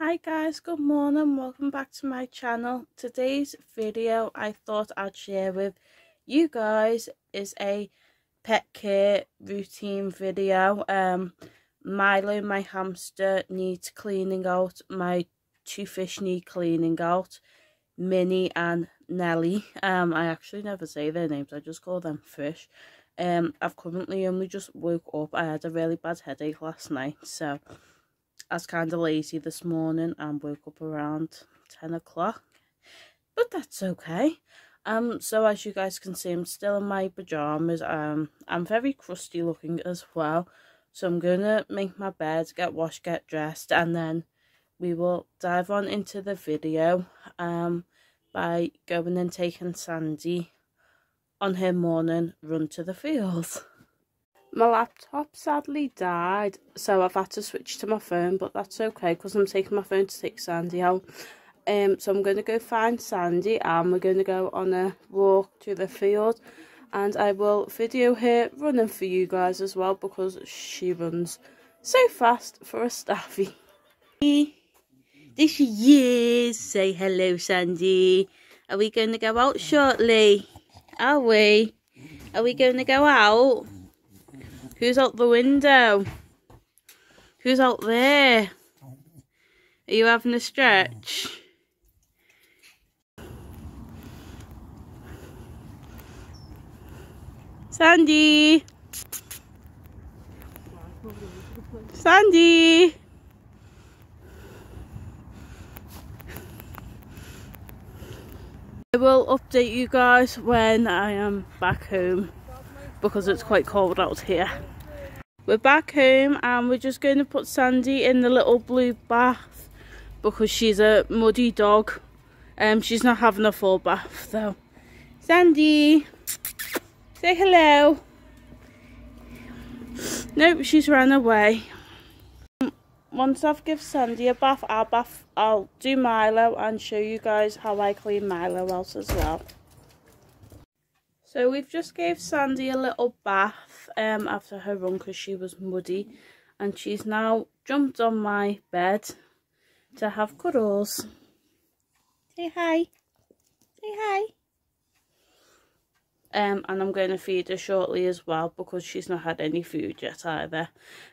Hi guys, good morning, welcome back to my channel. Today's video I thought I'd share with you guys is a pet care routine video. Milo, my hamster, needs cleaning out. My two fish need cleaning out, Minnie and Nelly. I actually never say their names, I just call them fish. I've currently only just woke up. I had a really bad headache last night, so I was kind of lazy this morning and woke up around 10 o'clock, but that's okay. So as you guys can see, I'm still in my pajamas. I'm very crusty looking as well, so I'm gonna make my bed, get washed, get dressed, and then we will dive on into the video by going and taking Sandy on her morning run to the field. My laptop sadly died, so I've had to switch to my phone, but that's okay because I'm taking my phone to take Sandy out. So I'm going to go find Sandy and we're going to go on a walk to the field, and I will video her running for you guys as well because she runs so fast for a staffy. There she is. Say hello, Sandy. Are we going to go out shortly? Are we? Are we going to go out? Who's out the window? Who's out there? Are you having a stretch? Sandy! Sandy! I will update you guys when I am back home because it's quite cold out here. We're back home and we're just going to put Sandy in the little blue bath because she's a muddy dog. She's not having a full bath though. Sandy, say hello. Nope, she's run away. Once I've given Sandy a bath, I'll do Milo and show you guys how I clean Milo out as well. So we've just gave Sandy a little bath after her run because she was muddy, and she's now jumped on my bed to have cuddles. Say hi. Say hi. And I'm going to feed her shortly as well because she's not had any food yet either.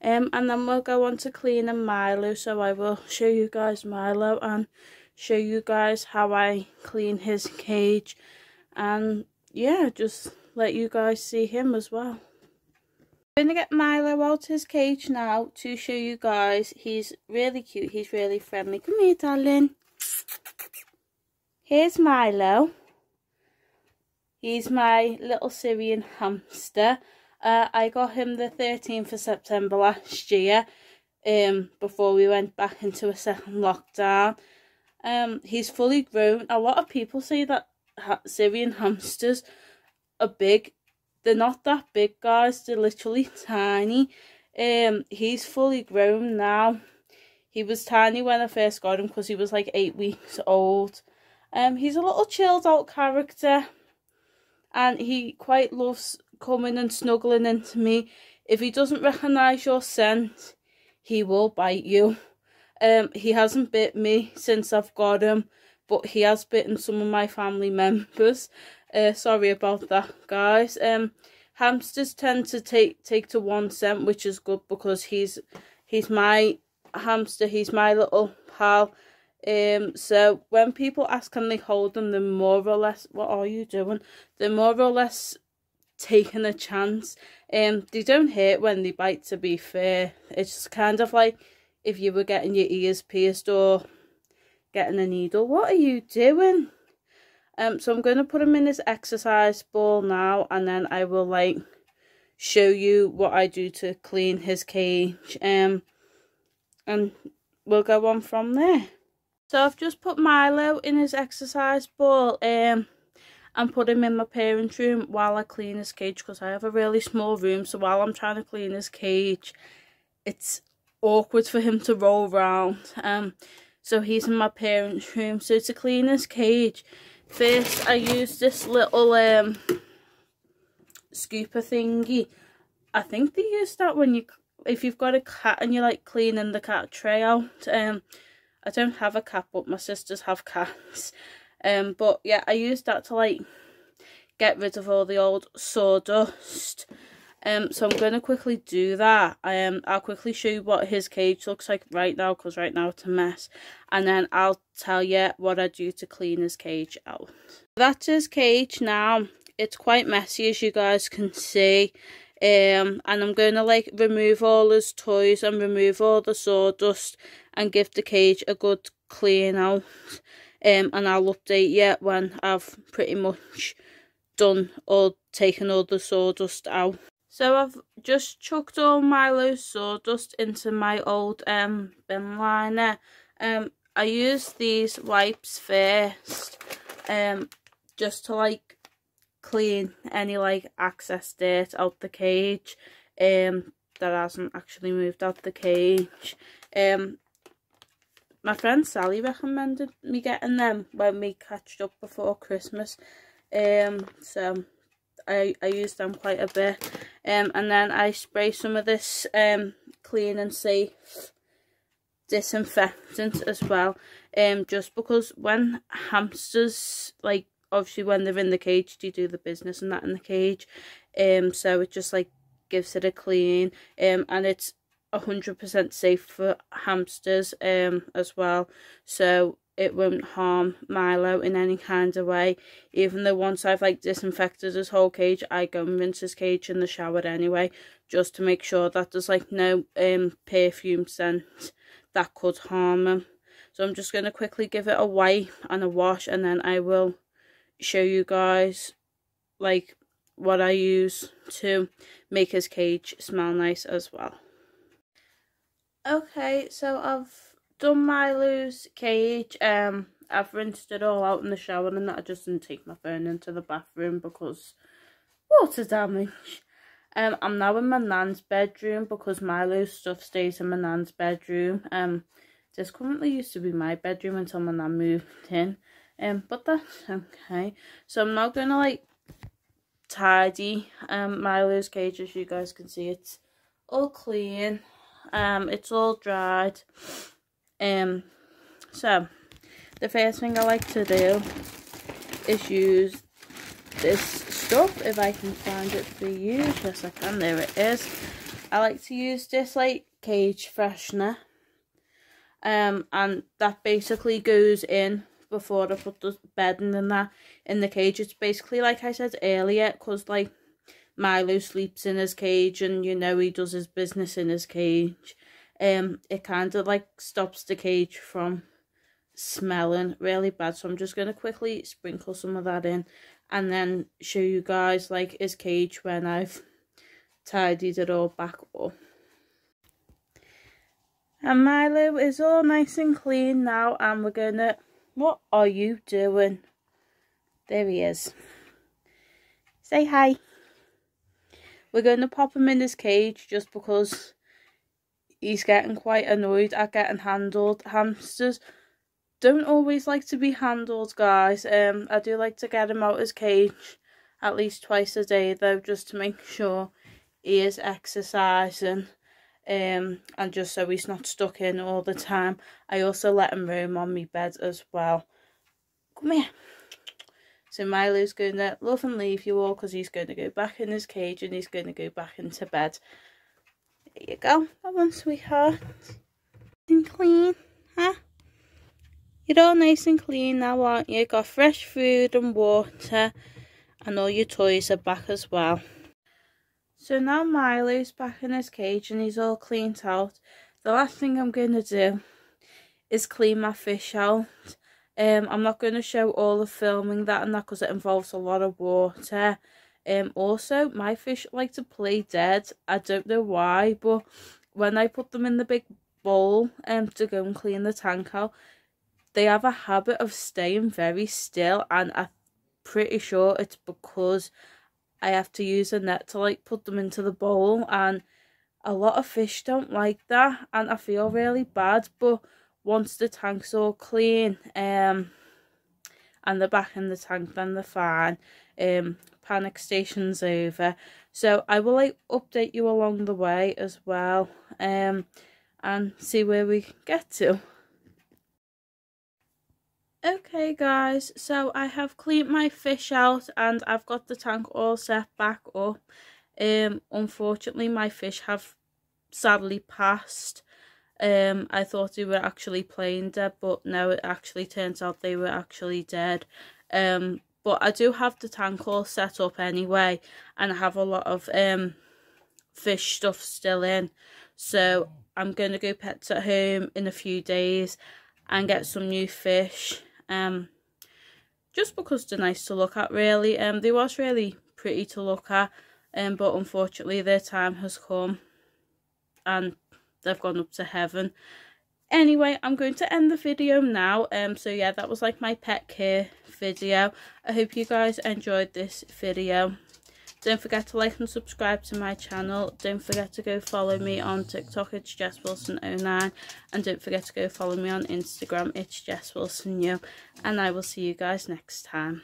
And then we'll go on to cleaning Milo, so I will show you guys Milo and show you guys how I clean his cage, and yeah, just let you guys see him as well. I'm going to get Milo out his cage now to show you guys. He's really cute, he's really friendly. Come here, darling. Here's Milo. He's my little Syrian hamster. I got him the 13th of September last year, before we went back into a second lockdown. He's fully grown. A lot of people say that Syrian hamsters are big. They're not that big, guys. They're literally tiny. He's fully grown now. He was tiny when I first got him because he was like 8 weeks old. He's a little chilled out character, and he quite loves coming and snuggling into me. If he doesn't recognise your scent, he will bite you. He hasn't bit me since I've got him, but he has bitten some of my family members. Sorry about that, guys. Hamsters tend to take to one scent, which is good because he's my hamster. He's my little pal. So when people ask can they hold them, they're more or less, what are you doing? They're more or less taking a chance. They don't hurt when they bite, to be fair. It's kind of like if you were getting your ears pierced or getting a needle. What are you doing? So I'm going to put him in his exercise ball now, and then I will like show you what I do to clean his cage, and we'll go on from there. So I've just put Milo in his exercise ball and put him in my parents' room while I clean his cage because I have a really small room. So while I'm trying to clean his cage, it's awkward for him to roll around. So he's in my parents' room. So to clean his cage, first I use this little scooper thingy. I think they use that when if you've got a cat and you're like cleaning the cat tray out. I don't have a cat, but my sisters have cats. But yeah, I used that to like get rid of all the old sawdust. So I'm going to quickly do that. I'll quickly show you what his cage looks like right now, because right now it's a mess. And then I'll tell you what I do to clean his cage out. That's his cage now. It's quite messy, as you guys can see. And I'm going to like remove all his toys and remove all the sawdust and give the cage a good clean out. And I'll update you when I've pretty much done or taken all the sawdust out. So I've just chucked all Milo's sawdust into my old bin liner. I used these wipes first, just to like clean any like excess dirt out the cage, that hasn't actually moved out the cage. My friend Sally recommended me getting them when we catched up before Christmas, so I use them quite a bit. And then I spray some of this clean and safe disinfectant as well, just because when hamsters, like obviously when they're in the cage, they do the business and that in the cage, so it just like gives it a clean, and it's 100% safe for hamsters as well, so it won't harm Milo in any kind of way. Even though once I've like disinfected his whole cage, I go and rinse his cage in the shower anyway, just to make sure that there's like no perfume scent that could harm him. So I'm just going to quickly give it a wipe and a wash, and then I will show you guys like what I use to make his cage smell nice as well. Okay, so I've done Milo's cage. I've rinsed it all out in the shower, and that I just didn't take my phone into the bathroom because water damage. I'm now in my nan's bedroom because Milo's stuff stays in my nan's bedroom. This currently used to be my bedroom until my nan moved in. But that's okay. So I'm now gonna like tidy Milo's cage. As you guys can see, it's all clean. It's all dried. So the first thing I like to do is use this stuff, if I can find it for you. Yes, I can. There it is. I like to use this like cage freshener, and that basically goes in before I put the bedding and that in the cage. It's basically like I said earlier, because like Milo sleeps in his cage, and you know he does his business in his cage. It kind of like stops the cage from smelling really bad. So I'm just going to quickly sprinkle some of that in, and then show you guys like his cage when I've tidied it all back up. And Milo is all nice and clean now, and we're gonna... What are you doing? There he is. Say hi. We're going to pop him in his cage just because he's getting quite annoyed at getting handled. Hamsters don't always like to be handled, guys. I do like to get him out his cage at least twice a day though, just to make sure he is exercising, and just so he's not stuck in all the time. I also let him roam on my bed as well. Come here. So Milo's going to love and leave you all, because he's going to go back in his cage and he's going to go back into bed. There you go. That one, sweetheart. Nice and clean, huh? You're all nice and clean now, aren't you? Got fresh food and water, and all your toys are back as well. So now Milo's back in his cage and he's all cleaned out. The last thing I'm going to do is clean my fish out. I'm not going to show all the filming that and that, because it involves a lot of water. Also, my fish like to play dead. I don't know why, but when I put them in the big bowl to go and clean the tank out, they have a habit of staying very still, and I'm pretty sure it's because I have to use a net to like put them into the bowl, and a lot of fish don't like that, and I feel really bad. But once the tank's all clean and they're back in the tank, then they're fine. Panic station's over. So I will like update you along the way as well, and see where we get to. Okay guys, so I have cleaned my fish out and I've got the tank all set back up. Unfortunately my fish have sadly passed. I thought they were actually plain dead, but no, it actually turns out they were actually dead. But I do have the tank all set up anyway, and I have a lot of fish stuff still in, so I'm gonna go pets at home in a few days and get some new fish, just because they're nice to look at really. They was really pretty to look at, but unfortunately their time has come and they've gone up to heaven. Anyway, I'm going to end the video now. So yeah, that was like my pet care video. I hope you guys enjoyed this video. Don't forget to like and subscribe to my channel. Don't forget to go follow me on TikTok, it's JessWilson09. And don't forget to go follow me on Instagram, it's JessWilsonU. And I will see you guys next time.